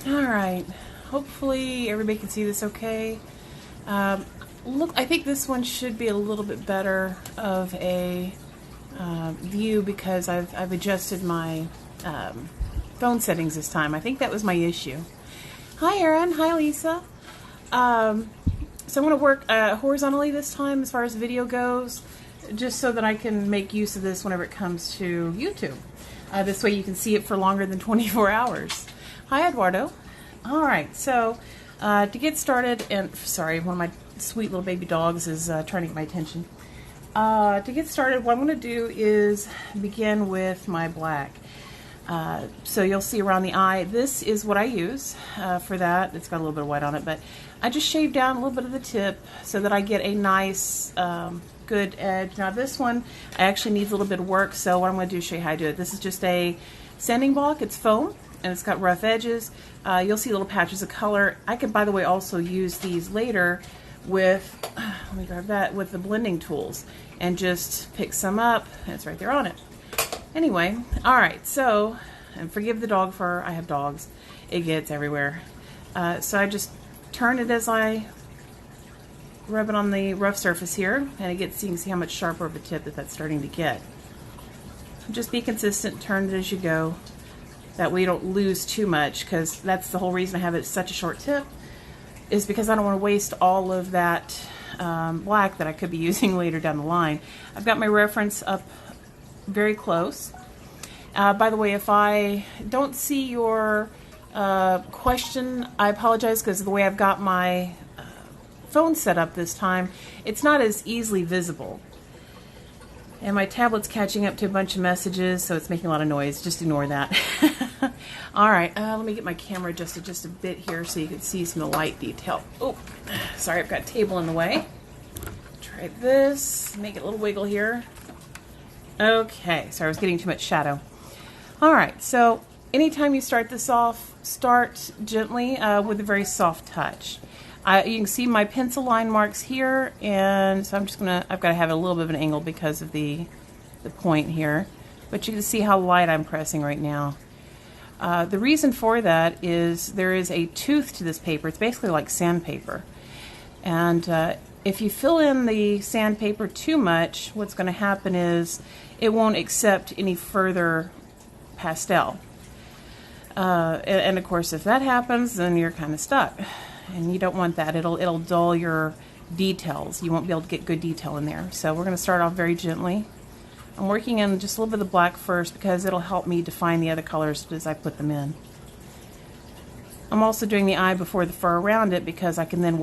Alright, hopefully everybody can see this okay. Look, I think this one should be a little bit better of a view because I've adjusted my phone settings this time. I think that was my issue. Hi Erin, hi Lisa. So I'm going to work horizontally this time as far as video goes, just so that I can make use of this whenever it comes to YouTube. This way you can see it for longer than 24 hours. Hi Eduardo. Alright, so to get started, and sorry, one of my sweet little baby dogs is trying to get my attention. To get started, what I'm going to do is begin with my black. So you'll see around the eye, this is what I use for that. It's got a little bit of white on it, but I just shave down a little bit of the tip so that I get a nice good edge. Now this one actually needs a little bit of work, so what I'm going to do is show you how I do it. This is just a sanding block. It's foam and it's got rough edges. You'll see little patches of color. I could, by the way, also use these later with, let me grab that, with the blending tools and just pick some up, and it's right there on it. Anyway, alright, so, and forgive the dog fur, I have dogs, it gets everywhere. So I just turn it as I rub it on the rough surface here, and it gets, you can see how much sharper of a tip that's starting to get. Just be consistent, turn it as you go. That way you don't lose too much, because that's the whole reason I have it such a short tip, is because I don't want to waste all of that black that I could be using later down the line. I've got my reference up very close. By the way, if I don't see your question, I apologize, because of the way I've got my phone set up this time, it's not as easily visible. And my tablet's catching up to a bunch of messages, so it's making a lot of noise. Just ignore that. Alright, let me get my camera adjusted just a bit here so you can see some of the light detail. Oh, sorry, I've got a table in the way. Try this, make it a little wiggle here. Okay, sorry, I was getting too much shadow. Alright, so anytime you start this off, start gently with a very soft touch. You can see my pencil line marks here, and so I'm just gonna, I've got to have a little bit of an angle because of the point here, but you can see how light I'm pressing right now. The reason for that is there is a tooth to this paper. It's basically like sandpaper, and if you fill in the sandpaper too much, what's going to happen is it won't accept any further pastel, and of course if that happens, then you're kind of stuck. And you don't want that. It'll dull your details. You won't be able to get good detail in there. So we're going to start off very gently. I'm working in just a little bit of black first because it'll help me define the other colors as I put them in. I'm also doing the eye before the fur around it because I can then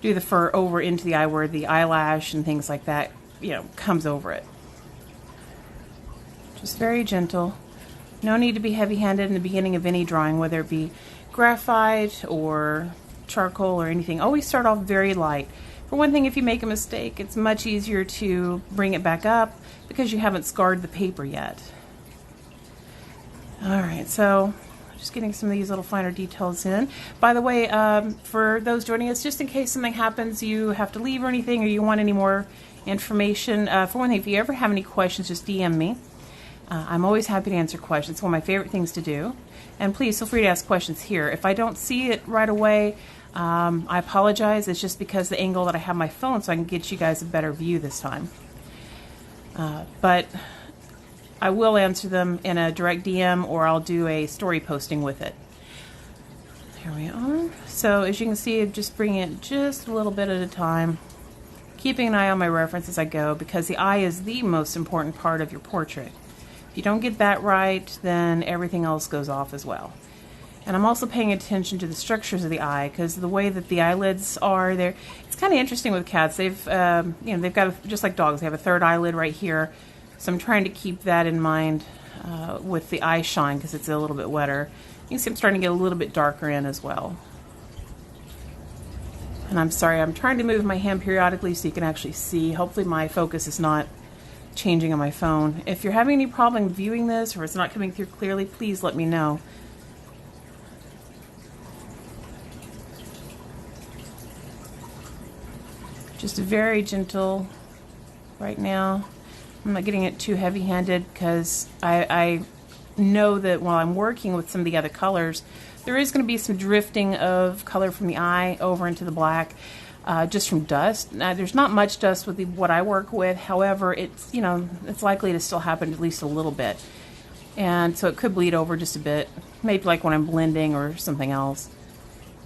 do the fur over into the eye where the eyelash and things like that, you know, comes over it. Just very gentle. No need to be heavy-handed in the beginning of any drawing, whether it be graphite or charcoal or anything. Always start off very light. For one thing, if you make a mistake, it's much easier to bring it back up because you haven't scarred the paper yet. Alright, so just getting some of these little finer details in. By the way, for those joining us, just in case something happens, you have to leave or anything, or you want any more information, for one thing, if you ever have any questions, just DM me. I'm always happy to answer questions. It's one of my favorite things to do. And please feel free to ask questions here. If I don't see it right away, I apologize. It's just because the angle that I have my phone, so I can get you guys a better view this time. But I will answer them in a direct DM, or I'll do a story posting with it. Here we are. So as you can see, I'm just bringing it just a little bit at a time, keeping an eye on my reference as I go, because the eye is the most important part of your portrait. If you don't get that right, then everything else goes off as well. And I'm also paying attention to the structures of the eye, because the way that the eyelids are there, it's kind of interesting with cats. They've they've got, just like dogs, they have a third eyelid right here. So I'm trying to keep that in mind with the eye shine, because it's a little bit wetter. You can see I'm starting to get a little bit darker in as well. And I'm sorry, I'm trying to move my hand periodically so you can actually see. Hopefully my focus is not changing on my phone. If you're having any problem viewing this, or it's not coming through clearly, please let me know. Just very gentle right now. I'm not getting it too heavy-handed because I know that while I'm working with some of the other colors, There is going to be some drifting of color from the eye over into the black, just from dust. Now, there's not much dust with what I work with. However, it's, you know, it's likely to still happen at least a little bit. And so it could bleed over just a bit, maybe like when I'm blending or something else.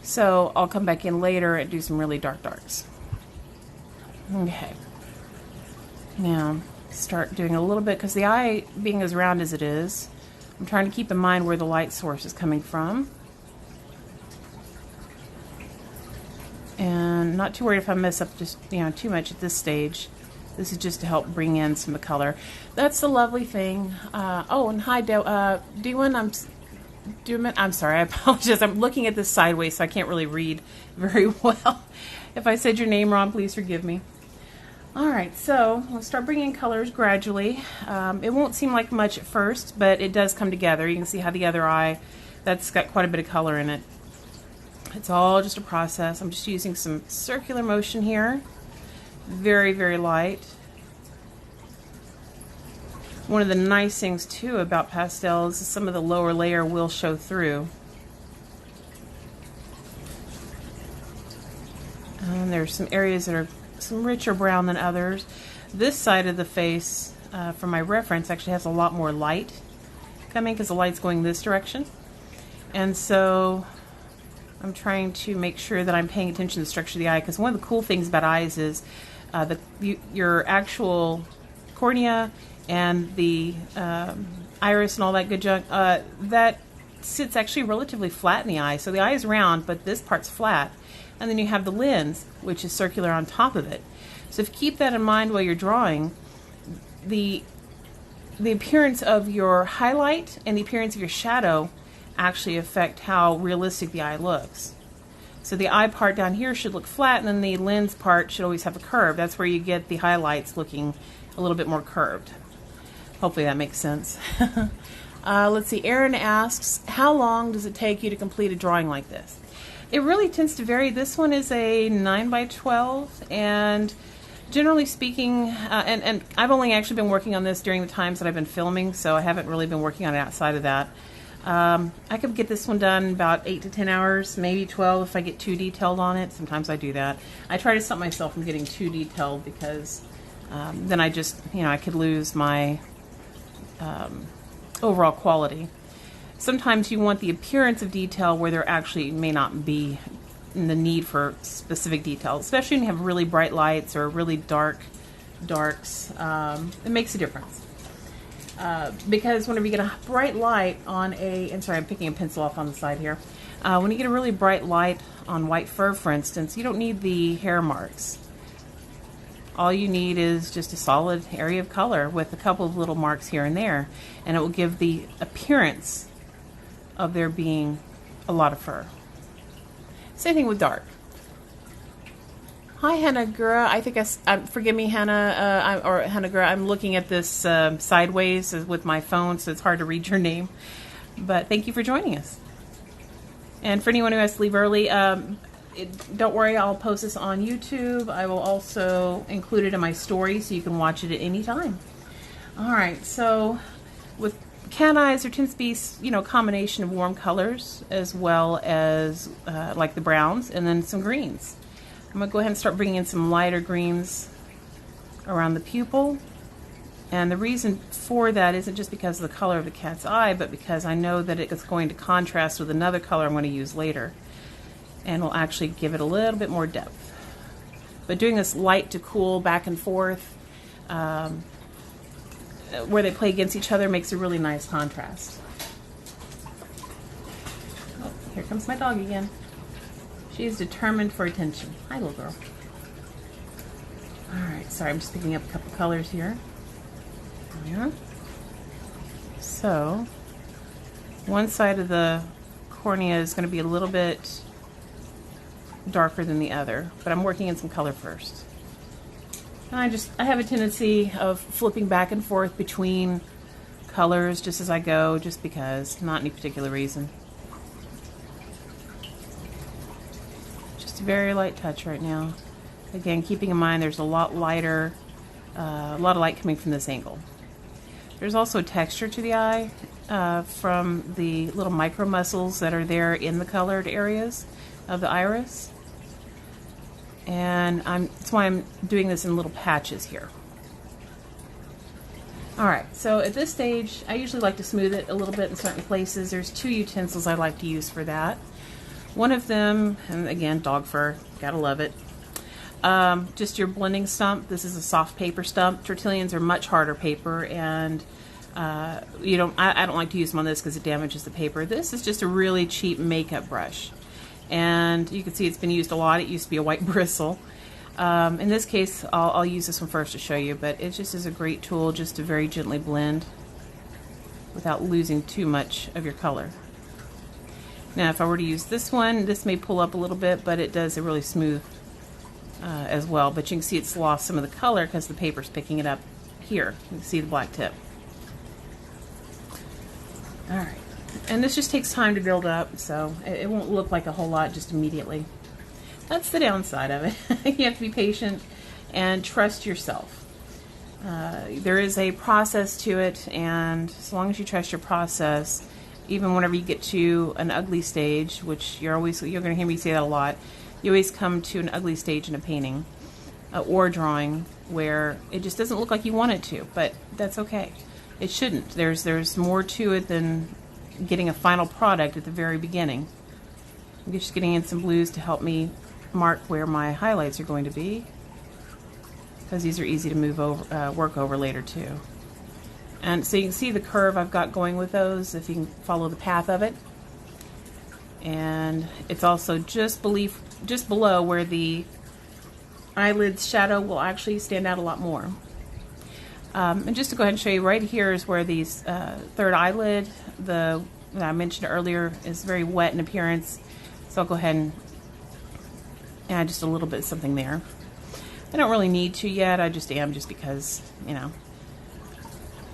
So I'll come back in later and do some really dark darks. Okay. Now, start doing a little bit, because the eye being as round as it is, I'm trying to keep in mind where the light source is coming from. And not too worried if I mess up just, you know, too much at this stage. This is just to help bring in some of the color. That's the lovely thing. Oh, and hi, Dewan. I'm sorry, I apologize. I'm looking at this sideways, so I can't really read very well. If I said your name wrong, please forgive me. All right, so we'll start bringing in colors gradually. It won't seem like much at first, but it does come together. You can see how the other eye, that's got quite a bit of color in it. It's all just a process. I'm just using some circular motion here. Very, very light. One of the nice things too about pastels is some of the lower layer will show through. And there's some areas that are some richer brown than others. This side of the face, for my reference, actually has a lot more light coming because the light's going this direction. And so I'm trying to make sure that I'm paying attention to the structure of the eye, because one of the cool things about eyes is your actual cornea and the iris and all that good junk, that sits actually relatively flat in the eye. So the eye is round, but this part's flat. And then you have the lens, which is circular on top of it. So if you keep that in mind while you're drawing, the appearance of your highlight and the appearance of your shadow actually affect how realistic the eye looks. So the eye part down here should look flat, and then the lens part should always have a curve. That's where you get the highlights looking a little bit more curved. Hopefully that makes sense. Let's see, Erin asks, how long does it take you to complete a drawing like this? It really tends to vary. This one is a 9x12, and generally speaking, and I've only actually been working on this during the times that I've been filming, so I haven't really been working on it outside of that. I could get this one done about 8 to 10 hours, maybe 12 if I get too detailed on it. Sometimes I do that. I try to stop myself from getting too detailed, because then I just, you know, I could lose my overall quality. Sometimes you want the appearance of detail where there actually may not be the need for specific detail, especially when you have really bright lights or really darks. It makes a difference. Because whenever you get a bright light on and sorry, I'm picking a pencil off on the side here. When you get a really bright light on white fur, for instance, you don't need the hair marks. All you need is just a solid area of color with a couple of little marks here and there, and it will give the appearance of there being a lot of fur. Same thing with dark. Hi, Hanagura. I think forgive me, Hannah, or Hanagura. I'm looking at this sideways with my phone, so it's hard to read your name. But thank you for joining us. And for anyone who has to leave early, don't worry, I'll post this on YouTube. I will also include it in my story so you can watch it at any time. All right, so with cat eyes, there tends to be, you know, a combination of warm colors as well as like the browns, and then some greens. I'm going to go ahead and start bringing in some lighter greens around the pupil. And the reason for that isn't just because of the color of the cat's eye, but because I know that it's going to contrast with another color I'm going to use later. And will actually give it a little bit more depth. But doing this light to cool back and forth, where they play against each other, makes a really nice contrast. Oh, here comes my dog again. She is determined for attention. Hi, little girl. Alright, sorry, I'm just picking up a couple colors here. Yeah. So, one side of the cornea is going to be a little bit darker than the other, but I'm working in some color first. And I have a tendency of flipping back and forth between colors just as I go, just because, not any particular reason. Just a very light touch right now. Again, keeping in mind there's a lot of light coming from this angle. There's also texture to the eye. from the little micro muscles that are there in the colored areas of the iris. And that's why I'm doing this in little patches here. Alright, so at this stage, I usually like to smooth it a little bit in certain places. There's two utensils I like to use for that. One of them, and again, dog fur, gotta love it. Just your blending stump. This is a soft paper stump. Tortillions are much harder paper, and I don't like to use them on this because it damages the paper. This is just a really cheap makeup brush. And you can see it's been used a lot. It used to be a white bristle. In this case, I'll use this one first to show you, but it just is a great tool just to very gently blend without losing too much of your color. Now, if I were to use this one, this may pull up a little bit, but it does a really smooth as well. But you can see it's lost some of the color because the paper's picking it up here. You can see the black tip. All right. And this just takes time to build up, so it won't look like a whole lot just immediately. That's the downside of it. You have to be patient and trust yourself. There is a process to it, and as long as you trust your process, even whenever you get to an ugly stage, which you're going to hear me say that a lot, you always come to an ugly stage in a painting or drawing where it just doesn't look like you want it to, but that's okay. It shouldn't. There's more to it than getting a final product at the very beginning. I'm just getting in some blues to help me mark where my highlights are going to be, because these are easy to move over, work over later too. And so you can see the curve I've got going with those, if you can follow the path of it. And it's also just below where the eyelid's shadow will actually stand out a lot more. And just to go ahead and show you, right here is where these third eyelid, that I mentioned earlier, is very wet in appearance. So I'll go ahead and add just a little bit of something there. I don't really need to yet, I just am, just because,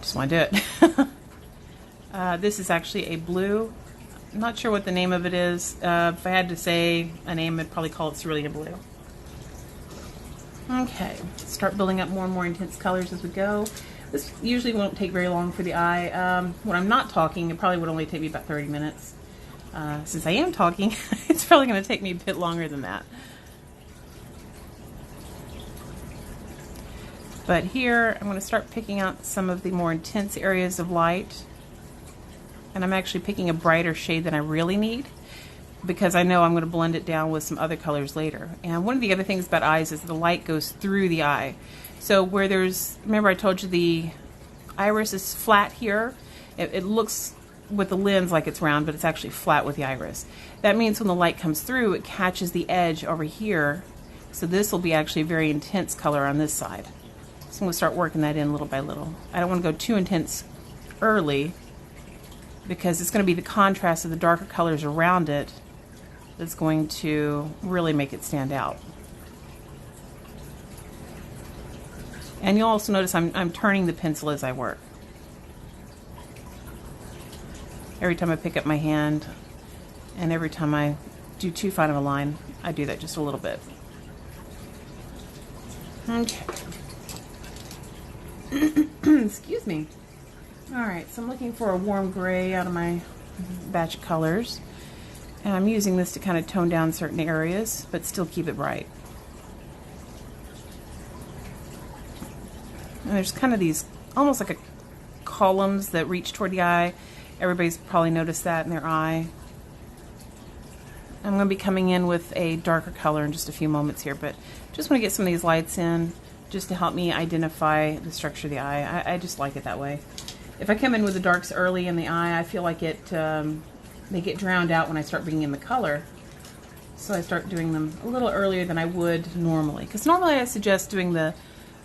just want to do it. This is actually a blue. I'm not sure what the name of it is. If I had to say a name, I'd probably call it Cerulean Blue. Okay, start building up more and more intense colors as we go. This usually won't take very long for the eye. When I'm not talking, it probably would only take me about 30 minutes. Since I am talking, it's probably going to take me a bit longer than that. But here, I'm going to start picking out some of the more intense areas of light. And I'm actually picking a brighter shade than I really need, because I know I'm going to blend it down with some other colors later. And one of the other things about eyes is the light goes through the eye. So where remember I told you the iris is flat here? It looks with the lens like it's round, but it's actually flat with the iris. That means when the light comes through, it catches the edge over here. So this will be actually a very intense color on this side. So I'm going to start working that in little by little. I don't want to go too intense early, because it's going to be the contrast of the darker colors around it that's going to really make it stand out. And you'll also notice I'm turning the pencil as I work. Every time I pick up my hand, and every time I do too fine of a line, I do that just a little bit. Okay. Excuse me. Alright, so I'm looking for a warm gray out of my batch of colors. And I'm using this to kind of tone down certain areas, but still keep it bright. And there's kind of these, almost like columns that reach toward the eye. Everybody's probably noticed that in their eye. I'm going to be coming in with a darker color in just a few moments here, but just want to get some of these lights in just to help me identify the structure of the eye. I just like it that way. If I come in with the darks early in the eye, I feel like they get drowned out when I start bringing in the color. So I start doing them a little earlier than I would normally. Because normally I suggest doing the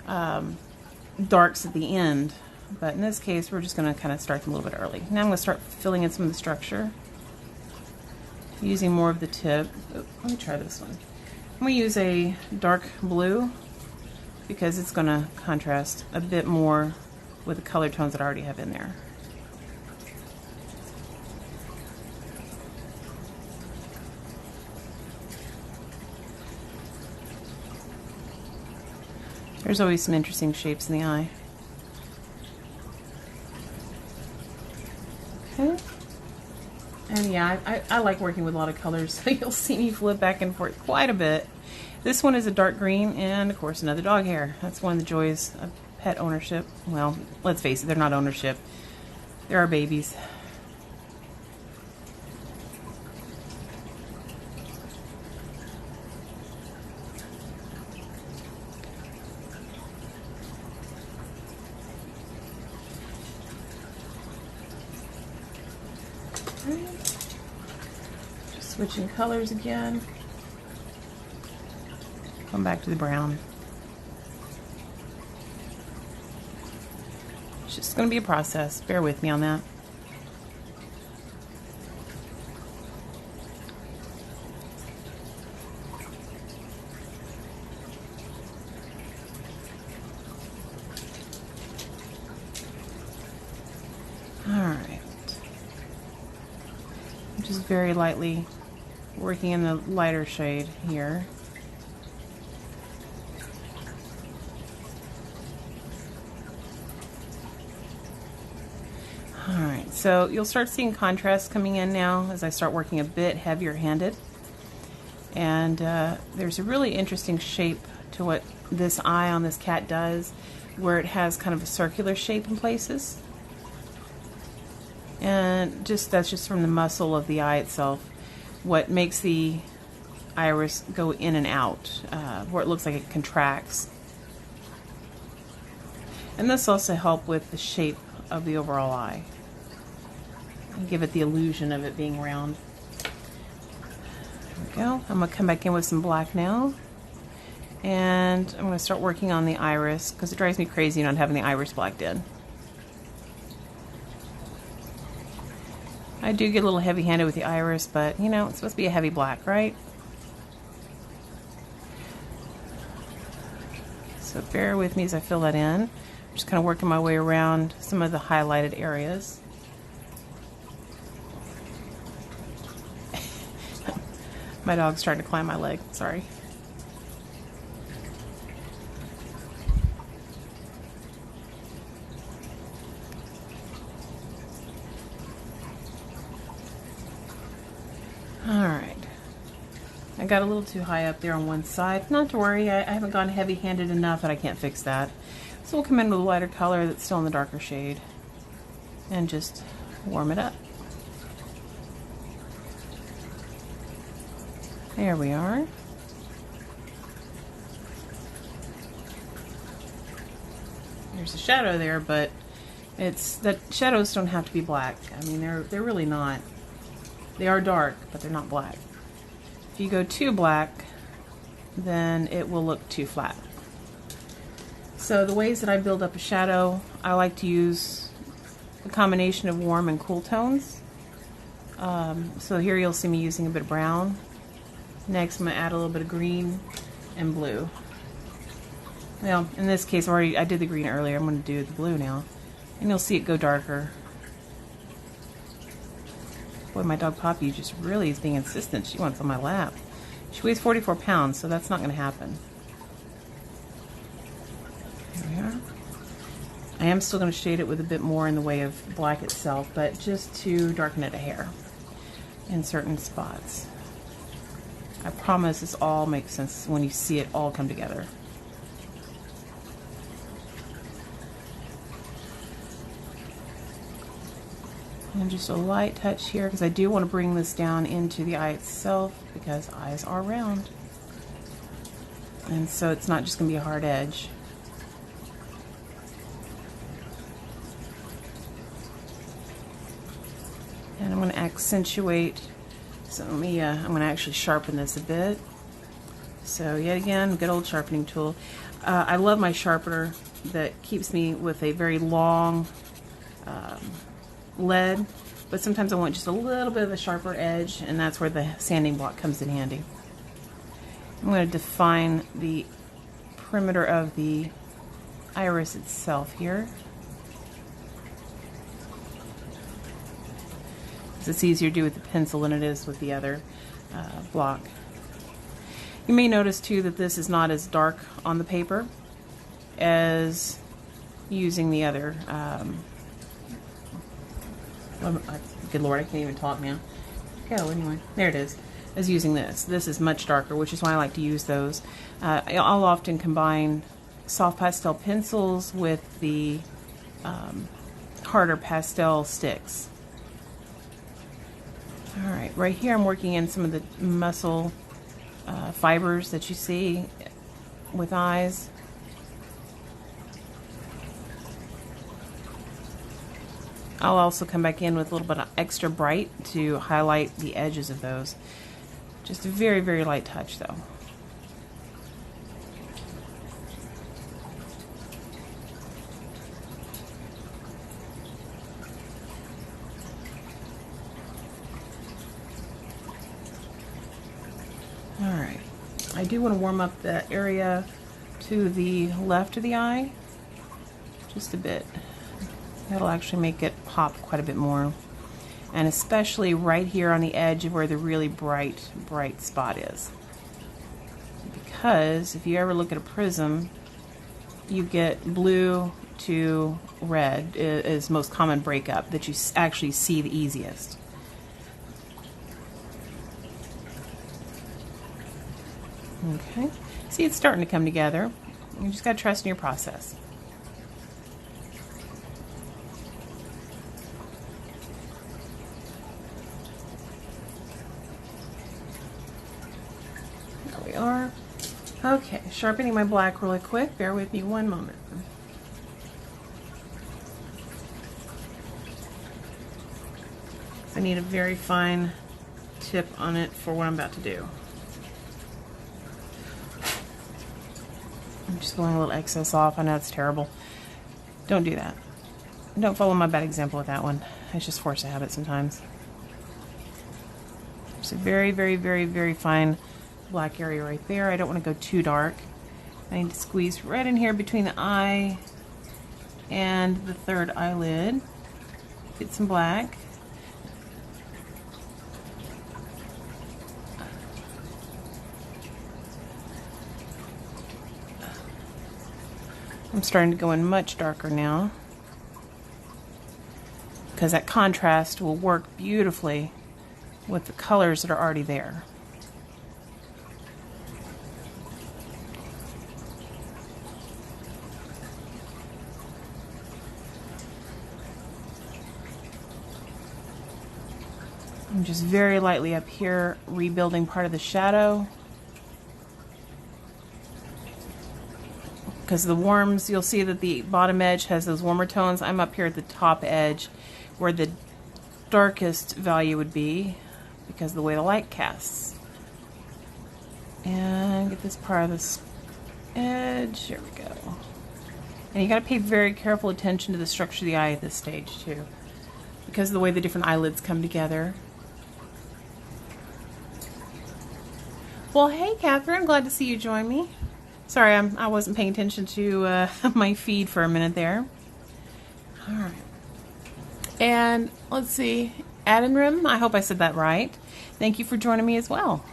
darks at the end. But in this case, we're just going to kind of start them a little bit early. Now I'm going to start filling in some of the structure, using more of the tip. Oh, let me try this one. I'm going to use a dark blue, because it's going to contrast a bit more with the color tones that I already have in there. There's always some interesting shapes in the eye. Yeah, I like working with a lot of colors, so you'll see me flip back and forth quite a bit. This one is a dark green, and of course another dog hair. That's one of the joys of pet ownership. Well, let's face it, they're not ownership. They're our babies. Just switching colors again. Come back to the brown. It's just going to be a process. Bear with me on that. Alright. Just very lightly working in the lighter shade here. Alright, so you'll start seeing contrast coming in now as I start working a bit heavier handed. And there's a really interesting shape to what this eye on this cat does, where it has kind of a circular shape in places. And that's just from the muscle of the eye itself, what makes the iris go in and out, where it looks like it contracts. And this also helps with the shape of the overall eye and give it the illusion of it being round. There we go. I'm going to come back in with some black now, and I'm going to start working on the iris because it drives me crazy not having the iris blacked in. I do get a little heavy-handed with the iris, but you know, it's supposed to be a heavy black, right? So bear with me as I fill that in. I'm just kind of working my way around some of the highlighted areas. My dog's trying to climb my leg, sorry. Alright, I got a little too high up there on one side. Not to worry, I haven't gone heavy-handed enough that I can't fix that. So we'll come in with a lighter color that's still in the darker shade and just warm it up. There we are. There's a shadow there, but that shadows don't have to be black. I mean, they're really not. They are dark, but they're not black. If you go too black, then it will look too flat. So the ways that I build up a shadow, I like to use a combination of warm and cool tones. So here you'll see me using a bit of brown. Next, I'm going to add a little bit of green and blue. Well, in this case, I did the green earlier. I'm going to do the blue now. And you'll see it go darker. Boy, my dog Poppy just really is being insistent. She wants on my lap. She weighs 44 pounds, so that's not going to happen. Here we are. I am still going to shade it with a bit more in the way of black itself, but just to darken it a hair in certain spots. I promise this all makes sense when you see it all come together. And just a light touch here because I do want to bring this down into the eye itself because eyes are round. And so it's not just going to be a hard edge. And I'm going to accentuate. So I'm going to actually sharpen this a bit. So yet again, good old sharpening tool. I love my sharpener that keeps me with a very long lead, but sometimes I want just a little bit of a sharper edge, and that's where the sanding block comes in handy. I'm going to define the perimeter of the iris itself here. It's easier to do with the pencil than it is with the other block. You may notice too that this is not as dark on the paper as using the other. Good Lord, I can't even talk now. go anyway? There it is. I was using this. This is much darker, which is why I like to use those. I'll often combine soft pastel pencils with the harder pastel sticks. Alright, right here I'm working in some of the muscle fibers that you see with eyes. I'll also come back in with a little bit of extra bright to highlight the edges of those. Just a very, very light touch though. Alright, I do want to warm up the area to the left of the eye just a bit. That'll actually make it pop quite a bit more. And especially right here on the edge of where the really bright spot is. Because if you ever look at a prism, you get blue to red is most common breakup that you actually see the easiest. Okay, see, it's starting to come together. You just got to trust in your process. There we are. Okay, sharpening my black really quick. Bear with me one moment. I need a very fine tip on it for what I'm about to do. I'm just pulling a little excess off. I know it's terrible. Don't do that. Don't follow my bad example with that one. It's just force of habit sometimes. There's a very, very, very, very fine black area right there. I don't want to go too dark. I need to squeeze right in here between the eye and the third eyelid. Get some black. I'm starting to go in much darker now because that contrast will work beautifully with the colors that are already there. I'm just very lightly up here rebuilding part of the shadow. Because the warms, you'll see that the bottom edge has those warmer tones. I'm up here at the top edge where the darkest value would be because of the way the light casts. And get this part of this edge. Here we go. And you got to pay very careful attention to the structure of the eye at this stage too, because of the way the different eyelids come together. Well, hey Catherine, glad to see you join me. Sorry, I wasn't paying attention to my feed for a minute there. All right. And let's see, Adinrim, I hope I said that right. Thank you for joining me as well.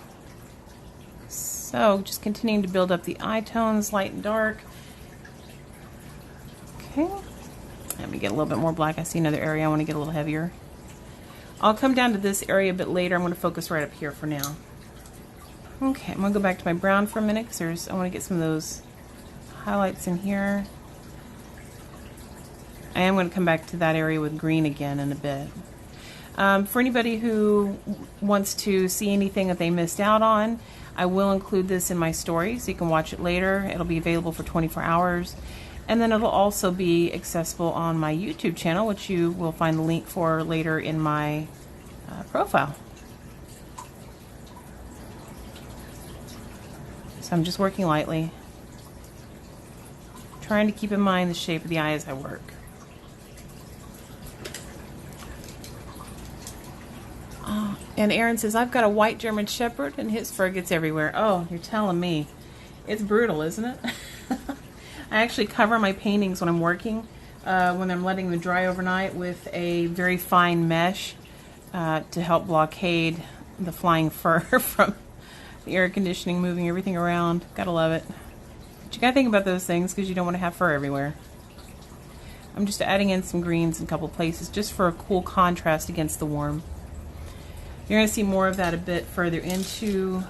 So, just continuing to build up the eye tones, light and dark. Okay. Let me get a little bit more black. I see another area I want to get a little heavier. I'll come down to this area a bit later. I'm going to focus right up here for now. Okay, I'm going to go back to my brown for a minute because I want to get some of those highlights in here. I am going to come back to that area with green again in a bit. For anybody who wants to see anything that they missed out on, I will include this in my story so you can watch it later. It'll be available for 24 hours. And then it'll also be accessible on my YouTube channel, which you will find the link for later in my profile. So I'm just working lightly, trying to keep in mind the shape of the eye as I work. Oh, and Aaron says, I've got a white German Shepherd and his fur gets everywhere. Oh, you're telling me. It's brutal, isn't it? I actually cover my paintings when I'm working, when I'm letting them dry overnight, with a very fine mesh to help blockade the flying fur from the air conditioning, moving everything around. Gotta love it. But you gotta think about those things because you don't want to have fur everywhere. I'm just adding in some greens in a couple places just for a cool contrast against the warm. You're going to see more of that a bit further into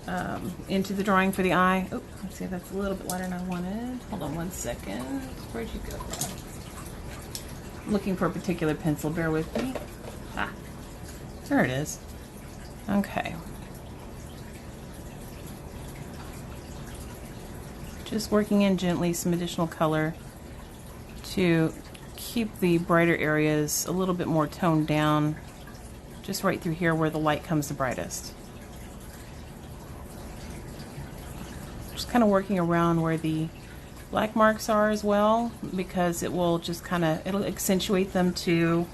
the drawing for the eye. Oh, let's see, that's a little bit lighter than I wanted. Hold on one second. Where'd you go? I'm looking for a particular pencil. Bear with me. Ah, there it is. Okay. Just working in gently some additional color to keep the brighter areas a little bit more toned down, just right through here where the light comes the brightest. Just kind of working around where the black marks are as well, because it will just kind of, it'll accentuate them to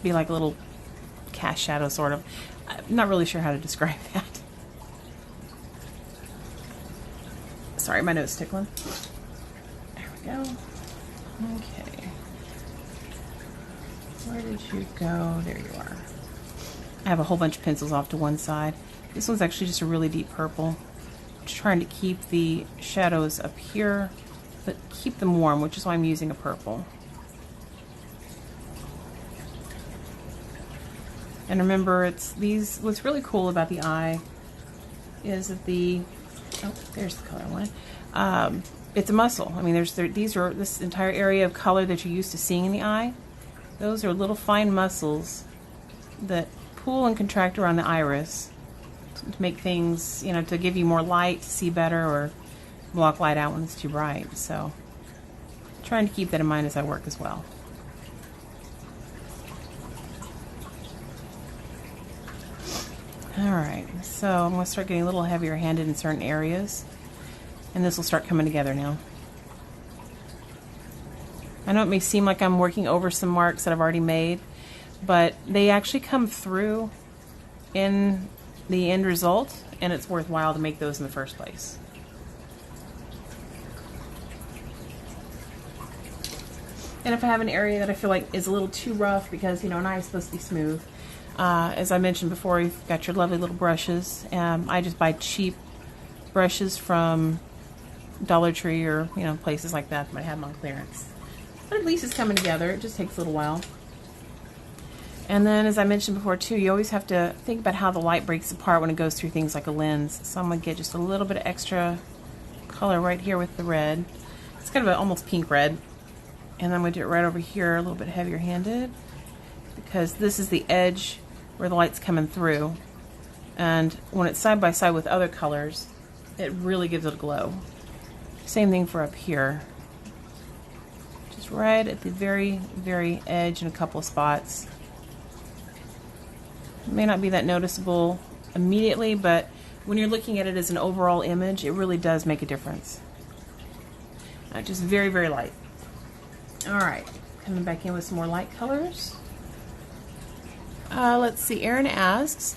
be like a little cast shadow sort of. I'm not really sure how to describe that. Sorry, my nose tickling. There we go. Okay. Where did you go? There you are. I have a whole bunch of pencils off to one side. This one's actually just a really deep purple. Just trying to keep the shadows up here, but keep them warm, which is why I'm using a purple. And remember, it's these. What's really cool about the eye is that oh, there's the color I wanted. It's a muscle. I mean, this entire area of color that you're used to seeing in the eye. Those are little fine muscles that pull and contract around the iris to make things, you know, to give you more light, to see better, or block light out when it's too bright. So, trying to keep that in mind as I work as well. Alright, so I'm going to start getting a little heavier handed in certain areas, and this will start coming together now. I know it may seem like I'm working over some marks that I've already made, but they actually come through in the end result, and it's worthwhile to make those in the first place. And if I have an area that I feel like is a little too rough, because, you know, an eye is supposed to be smooth, as I mentioned before, you've got your lovely little brushes. I just buy cheap brushes from Dollar Tree or, you know, places like that that might have them on clearance. But at least it's coming together. It just takes a little while. And then, as I mentioned before too, you always have to think about how the light breaks apart when it goes through things like a lens. So I'm going to get just a little bit of extra color right here with the red. It's kind of an almost pink red. And I'm going to do it right over here, a little bit heavier handed, because this is the edge where the light's coming through. And when it's side by side with other colors, it really gives it a glow. Same thing for up here. Just right at the very, very edge in a couple of spots. It may not be that noticeable immediately, but when you're looking at it as an overall image, it really does make a difference. Just very, very light. Alright, coming back in with some more light colors. Let's see, Erin asks,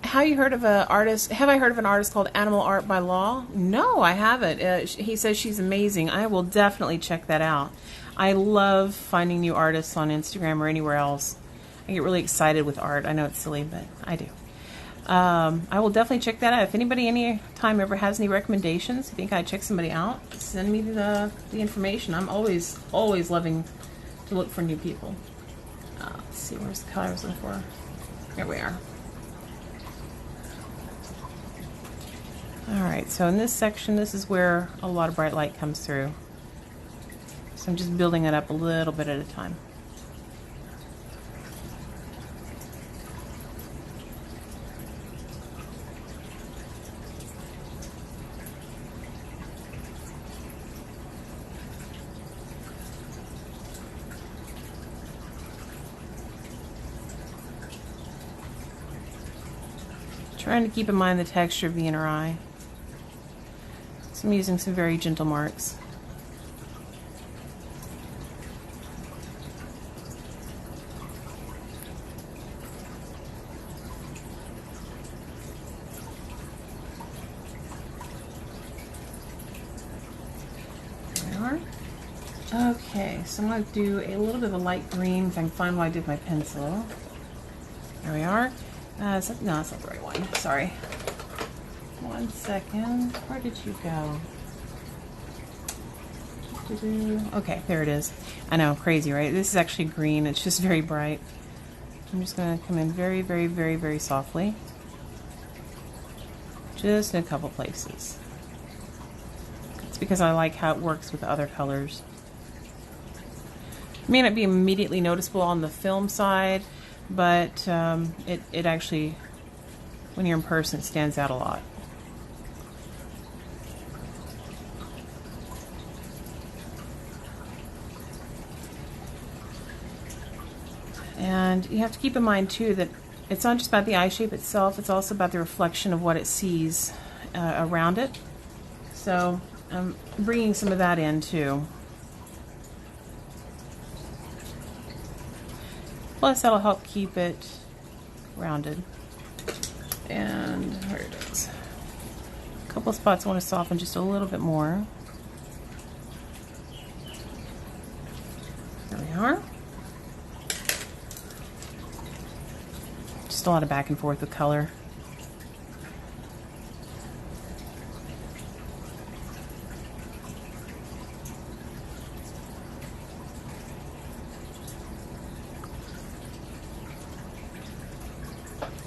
have I heard of an artist called Animal Art by Law? No, I haven't. He says she's amazing. I will definitely check that out. I love finding new artists on Instagram or anywhere else. I get really excited with art. I know it's silly, but I do. I will definitely check that out. If anybody anytime ever has any recommendations, you think I'd check somebody out, send me the information. I'm always loving to look for new people. Let's see, where's the color I was looking for? Here we are. Alright, so in this section, this is where a lot of bright light comes through. So I'm just building it up a little bit at a time. Trying to keep in mind the texture of the inner eye. So I'm using some very gentle marks. There we are. Okay, so I'm going to do a little bit of a light green if I can find what I did with my pencil. There we are. No, that's not the right one. Sorry. One second. Where did you go? Okay, there it is. I know, crazy, right? This is actually green. It's just very bright. I'm just going to come in very, very, very, very softly. Just in a couple places. It's because I like how it works with other colors. It may not be immediately noticeable on the film side, but it actually, when you're in person, it stands out a lot. And you have to keep in mind too that it's not just about the eye shape itself, it's also about the reflection of what it sees around it. So I'm bringing some of that in too. Plus that'll help keep it rounded. And there it is. A couple of spots I want to soften just a little bit more. There we are. Just a lot of back and forth with color.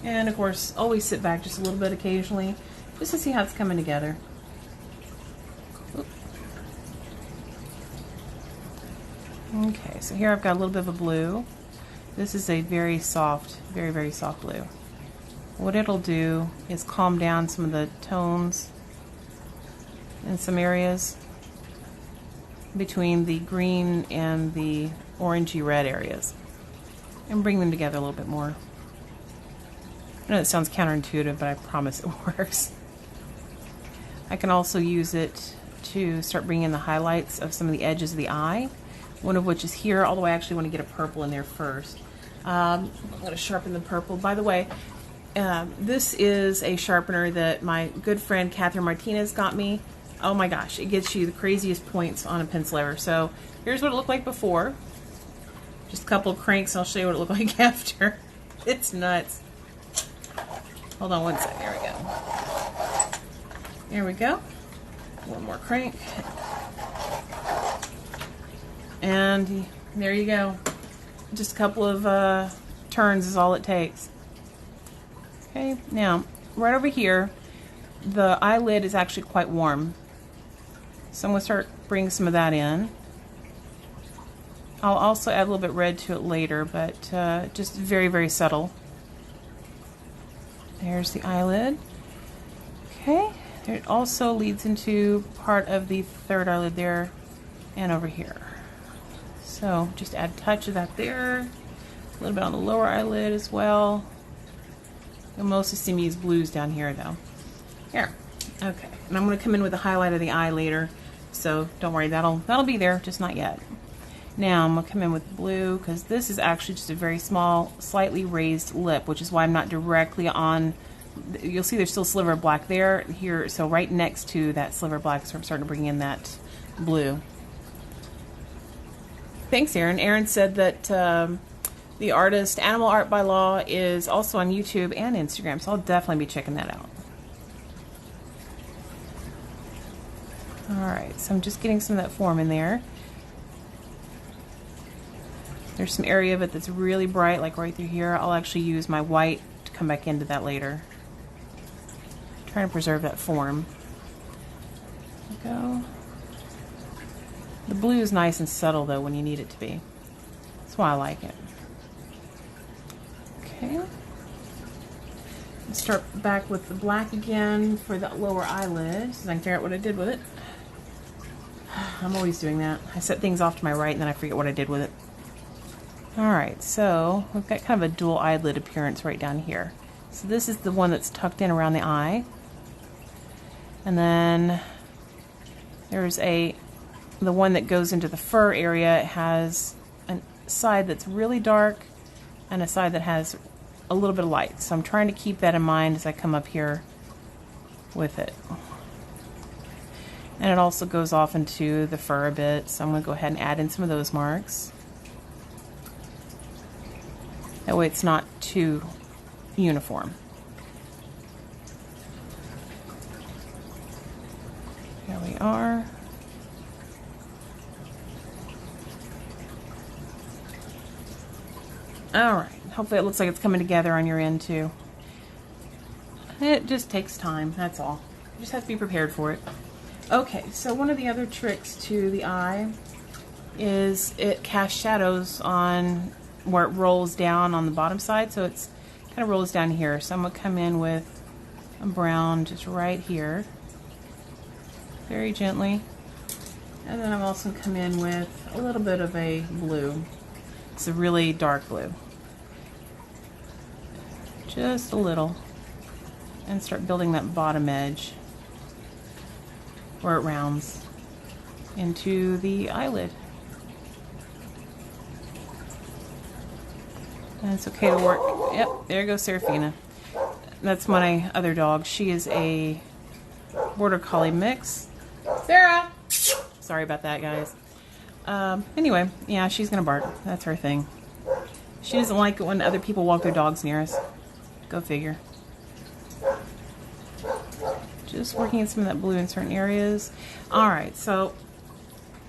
And of course, always sit back just a little bit occasionally, just to see how it's coming together. Oop. Okay, so here I've got a little bit of a blue. This is a very soft, very, very soft blue. What it'll do is calm down some of the tones in some areas between the green and the orangey red areas, and bring them together a little bit more. I know it sounds counterintuitive, but I promise it works. I can also use it to start bringing in the highlights of some of the edges of the eye, one of which is here, although I actually want to get a purple in there first. I'm going to sharpen the purple. By the way, this is a sharpener that my good friend Catherine Martinez got me. Oh my gosh, it gets you the craziest points on a pencil ever. So here's what it looked like before. Just a couple of cranks, and I'll show you what it looked like after. It's nuts. Hold on one second. There we go. There we go. One more crank. And there you go. Just a couple of turns is all it takes. Okay, now right over here, the eyelid is actually quite warm. So I'm going to start bringing some of that in. I'll also add a little bit red to it later, but just very, very subtle. There's the eyelid. Okay, it also leads into part of the third eyelid there and over here. So just add a touch of that there, a little bit on the lower eyelid as well. You'll mostly see me use blues down here though. Here, okay, and I'm going to come in with the highlight of the eye later, so don't worry, that'll be there, just not yet. Now I'm going to come in with blue because this is actually just a very small, slightly raised lip, which is why I'm not directly on. You'll see there's still a sliver of black there, here, so right next to that sliver of black, so I'm starting to bring in that blue. Thanks, Erin. Erin said that the artist Animal Art by Law is also on YouTube and Instagram, so I'll definitely be checking that out. Alright, so I'm just getting some of that form in there. There's some area of it that's really bright, like right through here. I'll actually use my white to come back into that later. Trying to preserve that form. There we go. The blue is nice and subtle though when you need it to be. That's why I like it. Okay. Let's start back with the black again for the lower eyelid, so I can figure out what I did with it. I'm always doing that. I set things off to my right and then I forget what I did with it. Alright, so we've got kind of a dual eyelid appearance right down here. So this is the one that's tucked in around the eye. And then there's the one that goes into the fur area. It has a side that's really dark and a side that has a little bit of light. So I'm trying to keep that in mind as I come up here with it. And it also goes off into the fur a bit, so I'm going to go ahead and add in some of those marks. That way it's not too uniform. There we are. Alright, hopefully it looks like it's coming together on your end too. It just takes time, that's all. You just have to be prepared for it. Okay, so one of the other tricks to the eye is it casts shadows on where it rolls down on the bottom side, so it's kind of rolls down here. So I'm going to come in with a brown just right here, very gently. And then I'm also going to come in with a little bit of a blue. It's a really dark blue. Just a little. And start building that bottom edge where it rounds into the eyelid. And it's okay to work. Yep, there goes Seraphina. That's my other dog. She is a Border Collie mix. Sarah! Sorry about that, guys. Anyway, yeah, she's gonna bark. That's her thing. She doesn't like it when other people walk their dogs near us. Go figure. Just working in some of that blue in certain areas. Alright, so,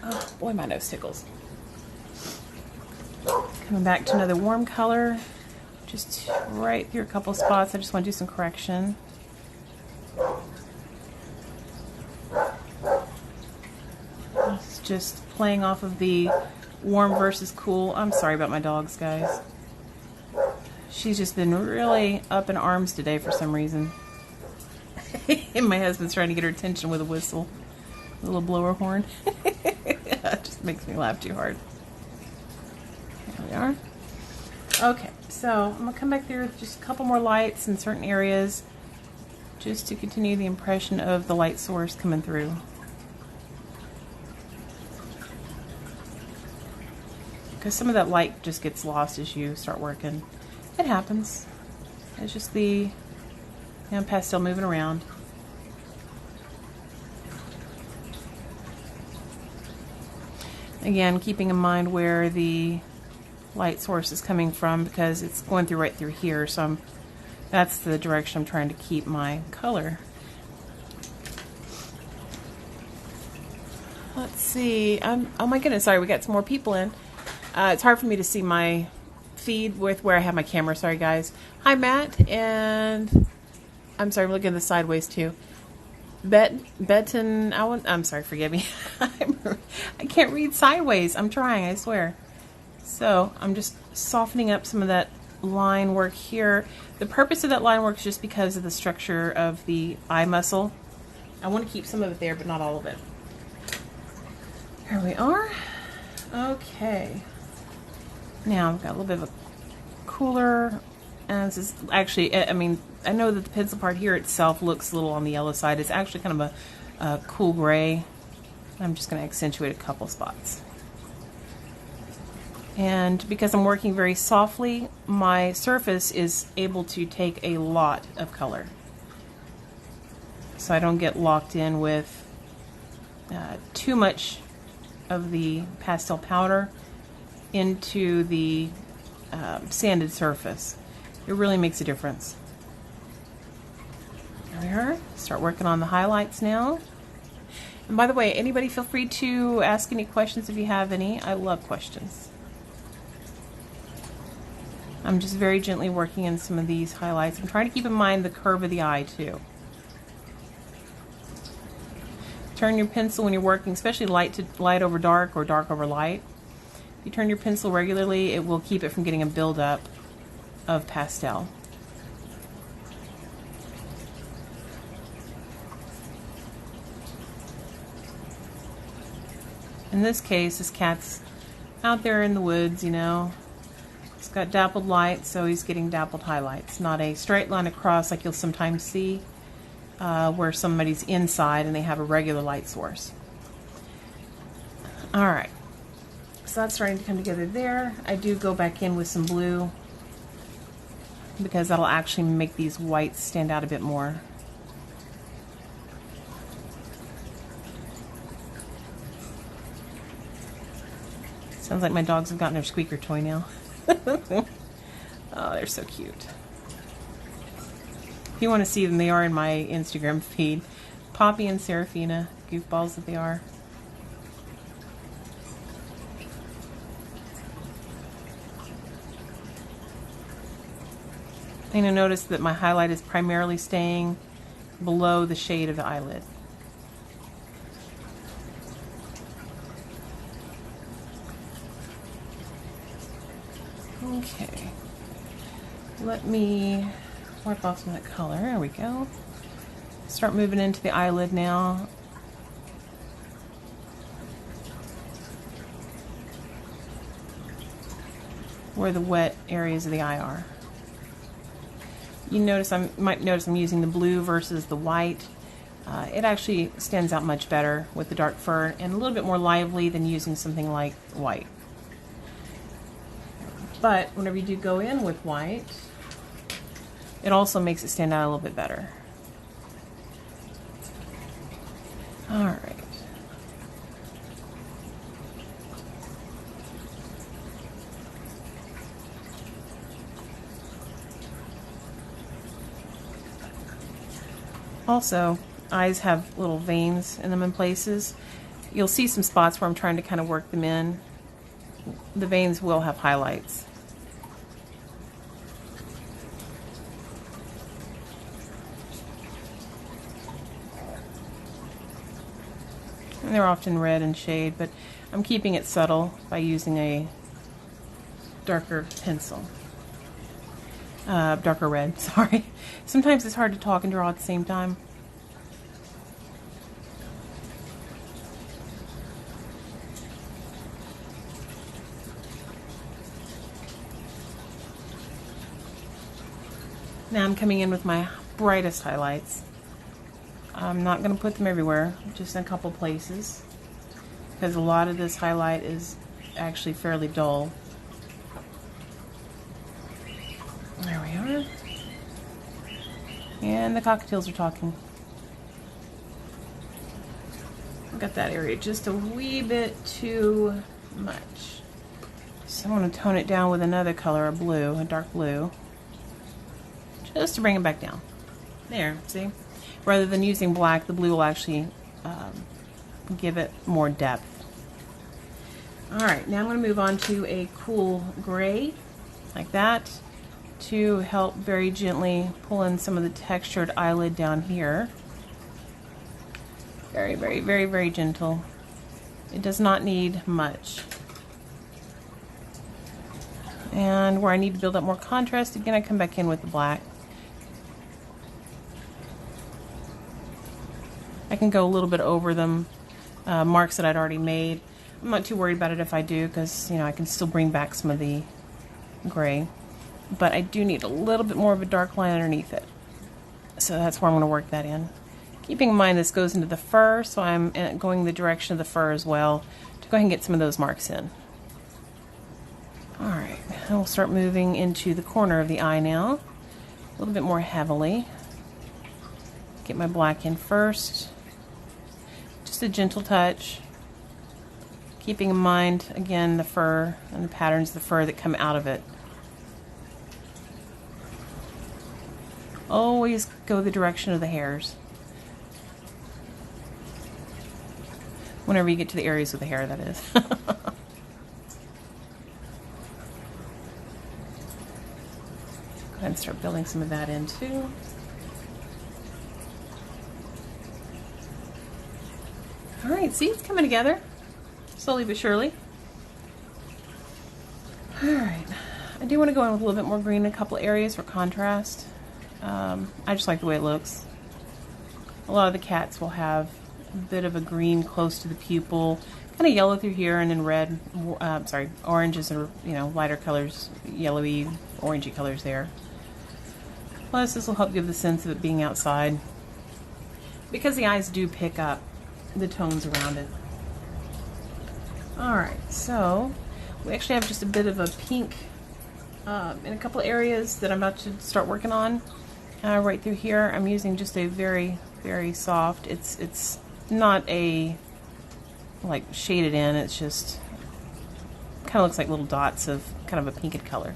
oh boy, my nose tickles. Coming back to another warm color. Just right through a couple spots. I just want to do some correction. It's just playing off of the warm versus cool. I'm sorry about my dogs, guys. She's just been really up in arms today for some reason. And my husband's trying to get her attention with a whistle. A little blower horn. It just makes me laugh too hard. There we are. Okay, so I'm going to come back there with just a couple more lights in certain areas just to continue the impression of the light source coming through. Because some of that light just gets lost as you start working. It happens. It's just the pastel moving around. Again, keeping in mind where the light source is coming from because it's going through right through here, so that's the direction I'm trying to keep my color. Let's see. Oh my goodness, sorry, we got some more people in. It's hard for me to see my feed with where I have my camera. Sorry, guys. Hi, Matt, and I'm sorry, I'm looking at this sideways too. Betten, I'm sorry, forgive me. I can't read sideways. I'm trying, I swear. So I'm just softening up some of that line work here. The purpose of that line work is just because of the structure of the eye muscle. I want to keep some of it there, but not all of it. Here we are. Okay. Now I've got a little bit of a cooler. And this is actually, I mean, I know that the pencil part here itself looks a little on the yellow side. It's actually kind of a cool gray. I'm just going to accentuate a couple spots. And because I'm working very softly, my surface is able to take a lot of color. So I don't get locked in with too much of the pastel powder into the sanded surface. It really makes a difference. There we are. Start working on the highlights now. And by the way, anybody feel free to ask any questions if you have any. I love questions. I'm just very gently working in some of these highlights. I'm trying to keep in mind the curve of the eye too. Turn your pencil when you're working, especially light over dark or dark over light. If you turn your pencil regularly, it will keep it from getting a buildup of pastel. In this case, this cat's out there in the woods, you know. It's got dappled light, so he's getting dappled highlights, not a straight line across like you'll sometimes see where somebody's inside and they have a regular light source. Alright, so that's starting to come together there. I do go back in with some blue because that'll actually make these whites stand out a bit more. Sounds like my dogs have gotten their squeaker toy now. Oh, they're so cute. If you want to see them, they are in my Instagram feed. Poppy and Seraphina, goofballs that they are. And you'll notice that my highlight is primarily staying below the shade of the eyelid. Okay, let me wipe off some of that color. There we go. Start moving into the eyelid now. Where the wet areas of the eye are. You might notice I'm using the blue versus the white. It actually stands out much better with the dark fur and a little bit more lively than using something like white. But whenever you do go in with white, it also makes it stand out a little bit better. All right. Also, eyes have little veins in them in places. You'll see some spots where I'm trying to kind of work them in. The veins will have highlights. And they're often red in shade, but I'm keeping it subtle by using a darker pencil. Darker red, sorry. Sometimes it's hard to talk and draw at the same time. Now I'm coming in with my brightest highlights. I'm not going to put them everywhere, just in a couple places, because a lot of this highlight is actually fairly dull. There we are. And the cockatiels are talking. I've got that area just a wee bit too much. So I'm going to tone it down with another color, a blue, a dark blue, just to bring it back down. There, see? Rather than using black, the blue will actually give it more depth. Alright, now I'm going to move on to a cool gray, like that, to help very gently pull in some of the textured eyelid down here. Very, very, very, very gentle. It does not need much. And where I need to build up more contrast, again, I come back in with the black. I can go a little bit over them, marks that I'd already made. I'm not too worried about it if I do, because I can still bring back some of the gray. But I do need a little bit more of a dark line underneath it. So that's where I'm going to work that in. Keeping in mind this goes into the fur, so I'm going the direction of the fur as well to go ahead and get some of those marks in. Alright, and we'll start moving into the corner of the eye now, a little bit more heavily. Get my black in first. Just a gentle touch. Keeping in mind, again, the fur and the patterns of the fur that come out of it. Always go the direction of the hairs. Whenever you get to the areas of the hair, that is. Go ahead and start building some of that in too. Alright, see, it's coming together. Slowly but surely. Alright, I do want to go in with a little bit more green in a couple areas for contrast. I just like the way it looks. A lot of the cats will have a bit of a green close to the pupil, kind of yellow through here, and then red, oranges or lighter colors, yellowy, orangey colors there. Plus, this will help give the sense of it being outside, because the eyes do pick up the tones around it. Alright, so we actually have just a bit of a pink in a couple areas that I'm about to start working on. Right through here, I'm using just a very, very soft, it's not a like shaded in, it's just kind of looks like little dots of kind of a pinky color.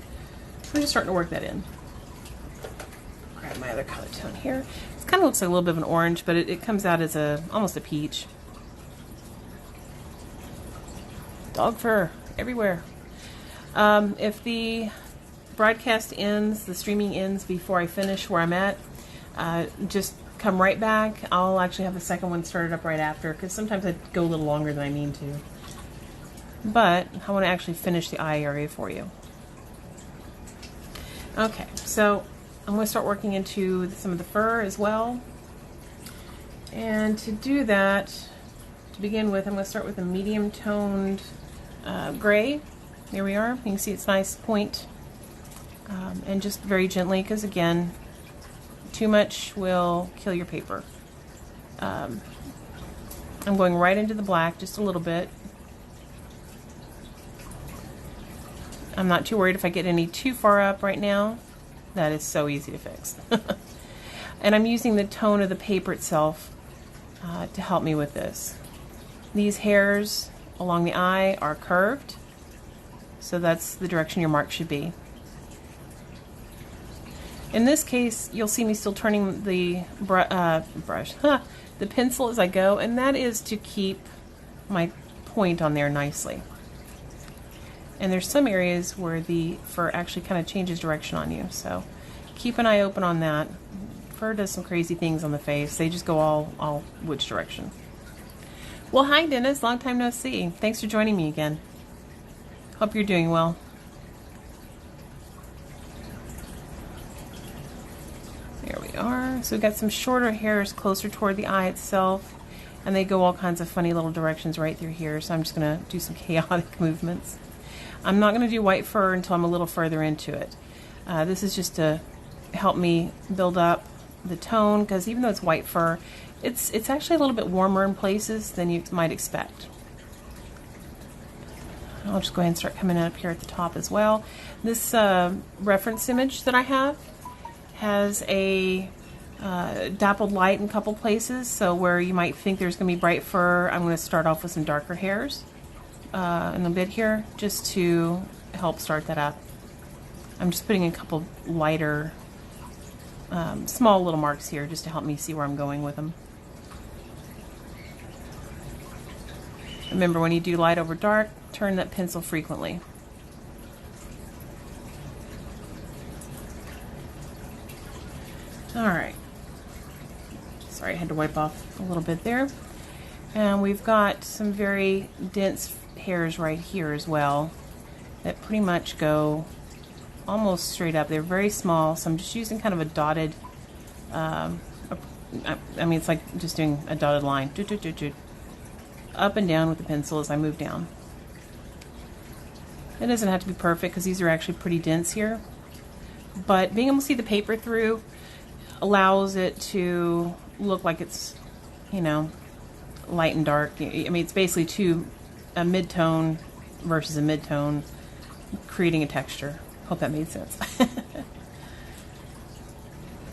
So I'm just starting to work that in. Grab my other color tone here. It kind of looks like a little bit of an orange, but it comes out as almost a peach. Dog fur everywhere. If the broadcast ends, the streaming ends before I finish where I'm at, just come right back. I'll actually have the second one started up right after, because sometimes I go a little longer than I mean to. But I want to actually finish the eye area for you. Okay, so I'm going to start working into some of the fur as well. And to do that, to begin with, I'm going to start with a medium toned gray. There we are. You can see it's nice point. And just very gently, because again, too much will kill your paper. I'm going right into the black just a little bit. I'm not too worried if I get any too far up right now. That is so easy to fix. And I'm using the tone of the paper itself to help me with this. These hairs along the eye are curved, so that's the direction your mark should be. In this case, you'll see me still turning the the pencil as I go, and that is to keep my point on there nicely. And there's some areas where the fur actually kind of changes direction on you, so keep an eye open on that. Fur does some crazy things on the face. They just go all which direction. Well, hi Dennis, long time no see. Thanks for joining me again. Hope you're doing well. There we are. So we've got some shorter hairs closer toward the eye itself, and they go all kinds of funny little directions right through here, so I'm just going to do some chaotic movements. I'm not going to do white fur until I'm a little further into it. This is just to help me build up the tone, because even though it's white fur, it's actually a little bit warmer in places than you might expect. I'll just go ahead and start coming up here at the top as well. This reference image that I have has a dappled light in a couple places, so where you might think there's going to be bright fur, I'm going to start off with some darker hairs in a bit here, just to help start that up. I'm just putting a couple lighter, small little marks here just to help me see where I'm going with them. Remember, when you do light over dark, turn that pencil frequently. Alright. Sorry, I had to wipe off a little bit there. And we've got some very dense hairs right here as well that pretty much go almost straight up. They're very small, so I'm just using kind of a dotted, I mean, it's like just doing a dotted line. Up and down with the pencil as I move down. It doesn't have to be perfect because these are actually pretty dense here, but being able to see the paper through allows it to look like it's, you know, light and dark. I mean, it's basically a mid-tone versus a mid-tone, creating a texture. Hope that made sense.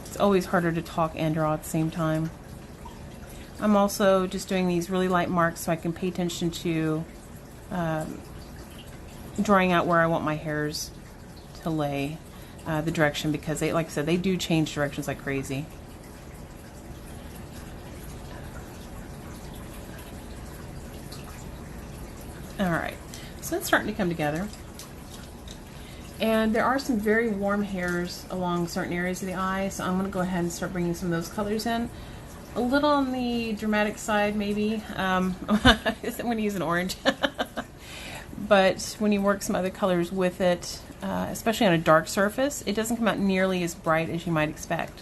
It's always harder to talk and draw at the same time. I'm also just doing these really light marks so I can pay attention to drawing out where I want my hairs to lay, the direction, because they, like I said, they do change directions like crazy. Alright, so it's starting to come together. And there are some very warm hairs along certain areas of the eye, so I'm going to go ahead and start bringing some of those colors in. A little on the dramatic side, maybe. I'm going to use an orange. But when you work some other colors with it, especially on a dark surface, it doesn't come out nearly as bright as you might expect.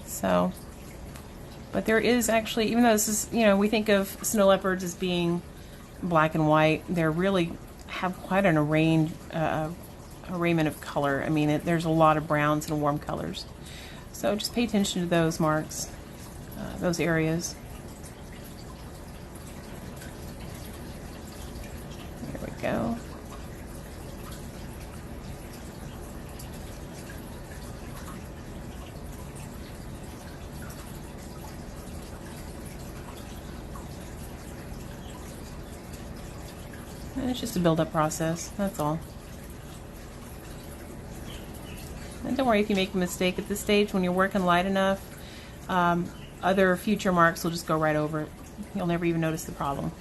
So, but there is actually, even though this is, you know, we think of snow leopards as being black and white, they really have quite an arrayment of color. I mean, there's a lot of browns and warm colors. So just pay attention to those marks. Those areas. There we go. And it's just a build-up process, that's all. And don't worry if you make a mistake at this stage. When you're working light enough, other future marks will just go right over it. You'll never even notice the problem.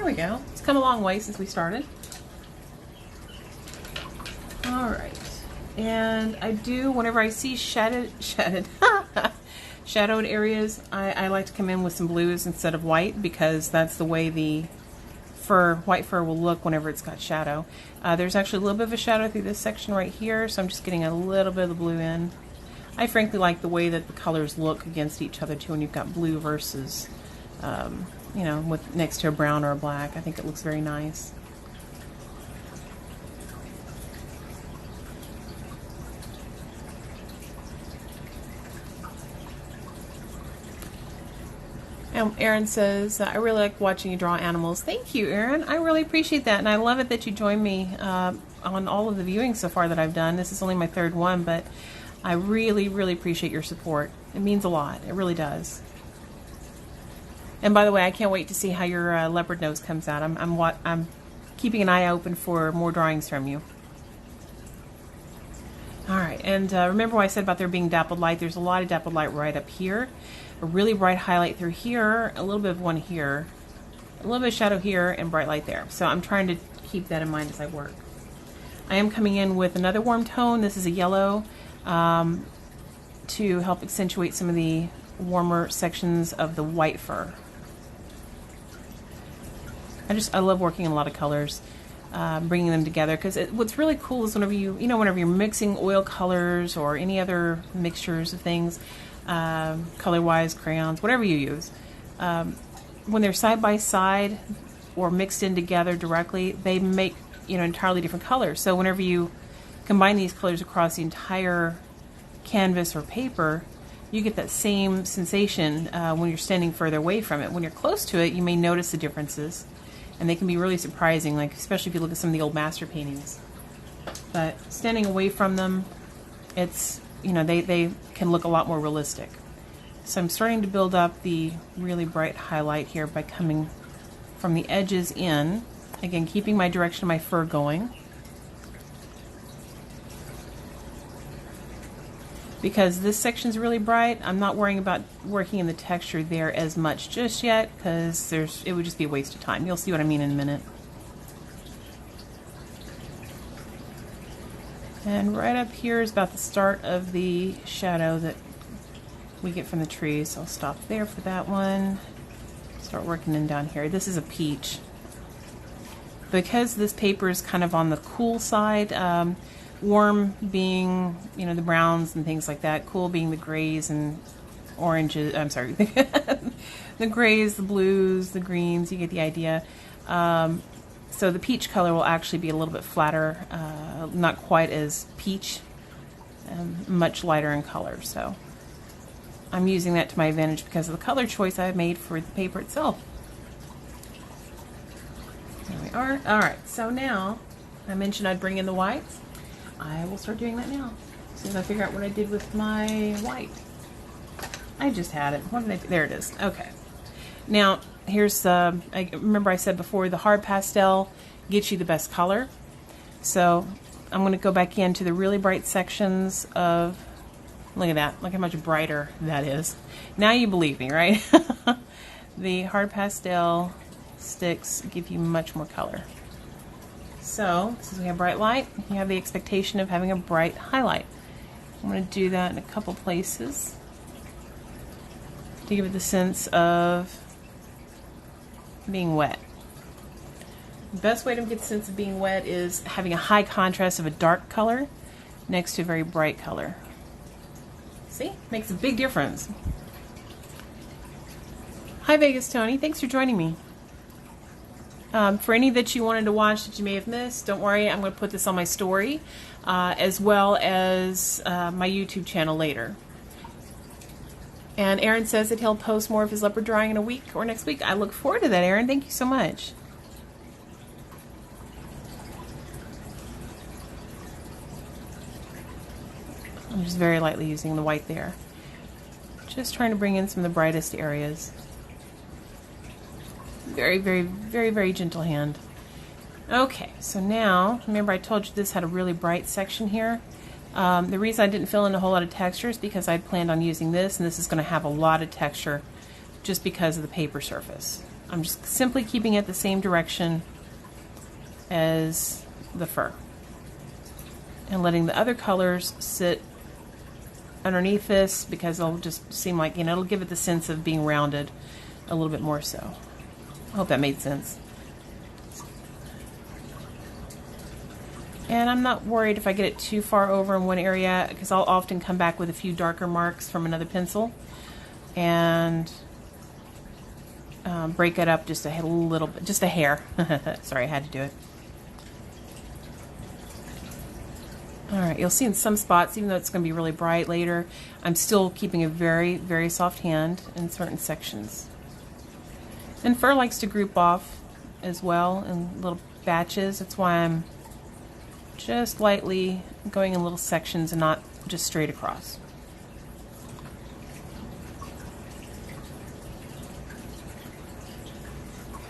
There we go. It's come a long way since we started. All right. And I do, whenever I see shadowed areas, I like to come in with some blues instead of white, because that's the way the white fur will look whenever it's got shadow. There's actually a little bit of a shadow through this section right here, so I'm just getting a little bit of the blue in. I frankly like the way that the colors look against each other too when you've got blue versus, you know, with next to a brown or a black. I think it looks very nice. Erin says, I really like watching you draw animals. Thank you, Erin. I really appreciate that, and I love it that you joined me on all of the viewings so far that I've done. This is only my third one, but I really, really appreciate your support. It means a lot. It really does. And by the way, I can't wait to see how your leopard nose comes out. I'm keeping an eye open for more drawings from you. All right, and remember what I said about there being dappled light? There's a lot of dappled light right up here. A really bright highlight through here, a little bit of one here, a little bit of shadow here, and bright light there. So I'm trying to keep that in mind as I work. I am coming in with another warm tone. This is a yellow to help accentuate some of the warmer sections of the white fur. I love working in a lot of colors, bringing them together, because what's really cool is whenever whenever you're mixing oil colors or any other mixtures of things, color-wise, crayons, whatever you use, when they're side by side or mixed in together directly, they make entirely different colors. So whenever you combine these colors across the entire canvas or paper, you get that same sensation when you're standing further away from it. When you're close to it, you may notice the differences, and they can be really surprising, like especially if you look at some of the old master paintings. But standing away from them, it's they can look a lot more realistic. So I'm starting to build up the really bright highlight here by coming from the edges in, again keeping my direction of my fur going, because this section's really bright. I'm not worrying about working in the texture there as much just yet, because it would just be a waste of time. You'll see what I mean in a minute. And right up here is about the start of the shadow that we get from the trees. So I'll stop there for that one. Start working in down here. This is a peach. Because this paper is kind of on the cool side, warm being, the browns and things like that, cool being the grays and oranges, I'm sorry, the grays, the blues, the greens, you get the idea. So the peach color will actually be a little bit flatter, not quite as peach, much lighter in color. So I'm using that to my advantage because of the color choice I've made for the paper itself. There we are. All right, so now I mentioned I'd bring in the whites. I will start doing that now, as soon as I figure out what I did with my white. I just had it. What did I do? There it is. Okay. Now, here's, remember I said before, the hard pastel gets you the best color. So I'm going to go back into the really bright sections of, look at that, look how much brighter that is. Now you believe me, right? The hard pastel sticks give you much more color. So, since we have bright light, you have the expectation of having a bright highlight. I'm going to do that in a couple places to give it the sense of being wet. The best way to get the sense of being wet is having a high contrast of a dark color next to a very bright color. See? Makes a big difference. Hi Vegas Tony, thanks for joining me. For any that you wanted to watch that you may have missed, don't worry, I'm going to put this on my story, as well as my YouTube channel later. And Aaron says that he'll post more of his leopard drawing in a week or next week. I look forward to that, Aaron. Thank you so much. I'm just very lightly using the white there. Just trying to bring in some of the brightest areas. Very, very, very, very gentle hand. Okay, so now, remember I told you this had a really bright section here. The reason I didn't fill in a whole lot of texture is because I planned on using this, and this is going to have a lot of texture just because of the paper surface. I'm just simply keeping it the same direction as the fur and letting the other colors sit underneath this, because it'll just seem like, you know, it'll give it the sense of being rounded a little bit more so. I hope that made sense. And I'm not worried if I get it too far over in one area, because I'll often come back with a few darker marks from another pencil and break it up just a little bit, just a hair. Sorry, I had to do it. Alright, you'll see in some spots, even though it's going to be really bright later, I'm still keeping a very, very soft hand in certain sections. And fur likes to group off as well in little batches. That's why I'm just lightly going in little sections and not just straight across.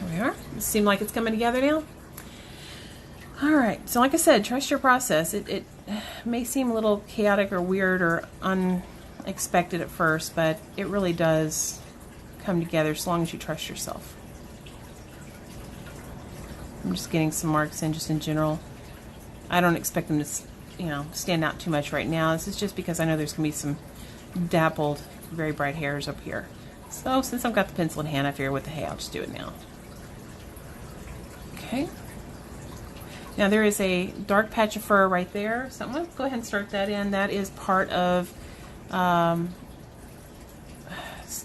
There we are. Does it seem like it's coming together now? Alright, so like I said, trust your process. It may seem a little chaotic or weird or unexpected at first, but it really does come together as long as you trust yourself. I'm just getting some marks in just in general. I don't expect them to, you know, stand out too much right now. This is just because I know there's going to be some dappled, very bright hairs up here. So since I've got the pencil in hand, I figure, what the hey, I'll just do it now. Okay. Now there is a dark patch of fur right there, so I'm going to go ahead and start that in. That is part of,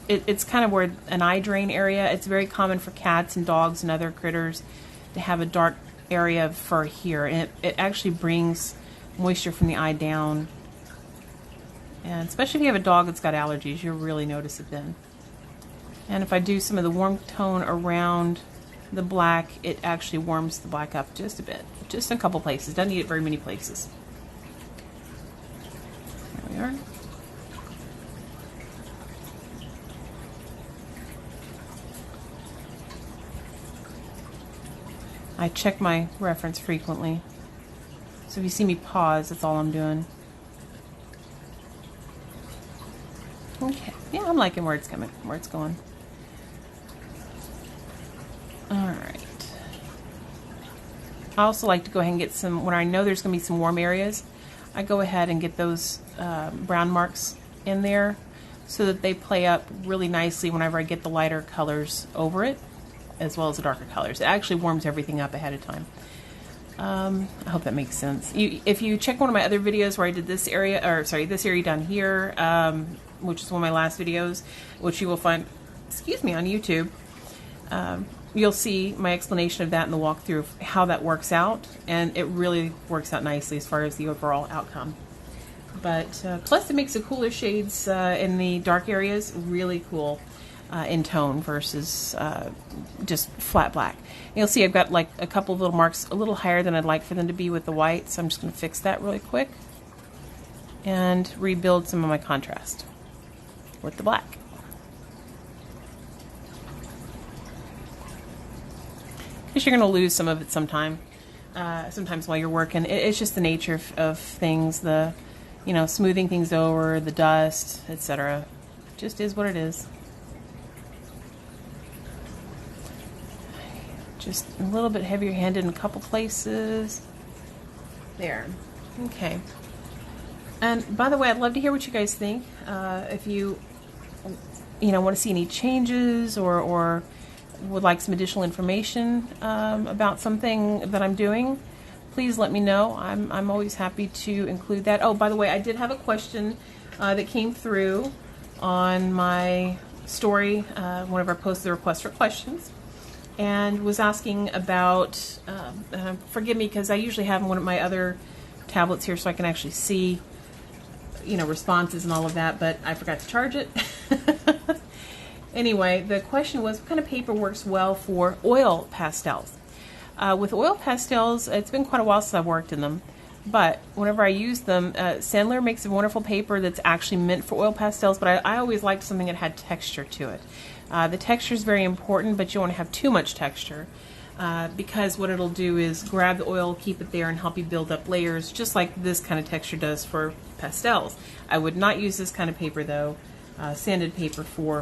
it's kind of where an eye drain area. It's very common for cats and dogs and other critters to have a dark area of fur here, and it actually brings moisture from the eye down. And especially if you have a dog that's got allergies, you'll really notice it then. And if I do some of the warm tone around the black, it actually warms the black up just a bit. Just in a couple places. Doesn't need it very many places. There we are. I check my reference frequently. So if you see me pause, that's all I'm doing. Okay. Yeah, I'm liking where it's coming, where it's going. Alright. I also like to go ahead and get some, when I know there's going to be some warm areas, I go ahead and get those brown marks in there so that they play up really nicely whenever I get the lighter colors over it, as well as the darker colors. It actually warms everything up ahead of time. I hope that makes sense. If you check one of my other videos where I did this area, or sorry, this area down here, which is one of my last videos, which you will find, excuse me, on YouTube, you'll see my explanation of that in the walkthrough of how that works out, and it really works out nicely as far as the overall outcome. But plus it makes the cooler shades in the dark areas really cool in tone versus just flat black. And you'll see I've got like a couple of little marks a little higher than I'd like for them to be with the white, so I'm just going to fix that really quick and rebuild some of my contrast with the black. Because you're going to lose some of it sometimes while you're working. It's just the nature of things, the, you know, smoothing things over, the dust, etc. Just is what it is. Just a little bit heavier handed in a couple places. There. Okay. And by the way, I'd love to hear what you guys think. If you want to see any changes or would like some additional information about something that I'm doing, please let me know. I'm always happy to include that. Oh, by the way, I did have a question that came through on my story whenever I posted the request for questions, and was asking about, forgive me because I usually have one of my other tablets here so I can actually see, responses and all of that, but I forgot to charge it. Anyway, the question was, what kind of paper works well for oil pastels? With oil pastels, it's been quite a while since I've worked in them, but whenever I use them, Sandler makes a wonderful paper that's actually meant for oil pastels, but I always liked something that had texture to it. The texture is very important, but you don't want to have too much texture because what it'll do is grab the oil, keep it there, and help you build up layers, just like this kind of texture does for pastels. I would not use this kind of paper, though, sanded paper for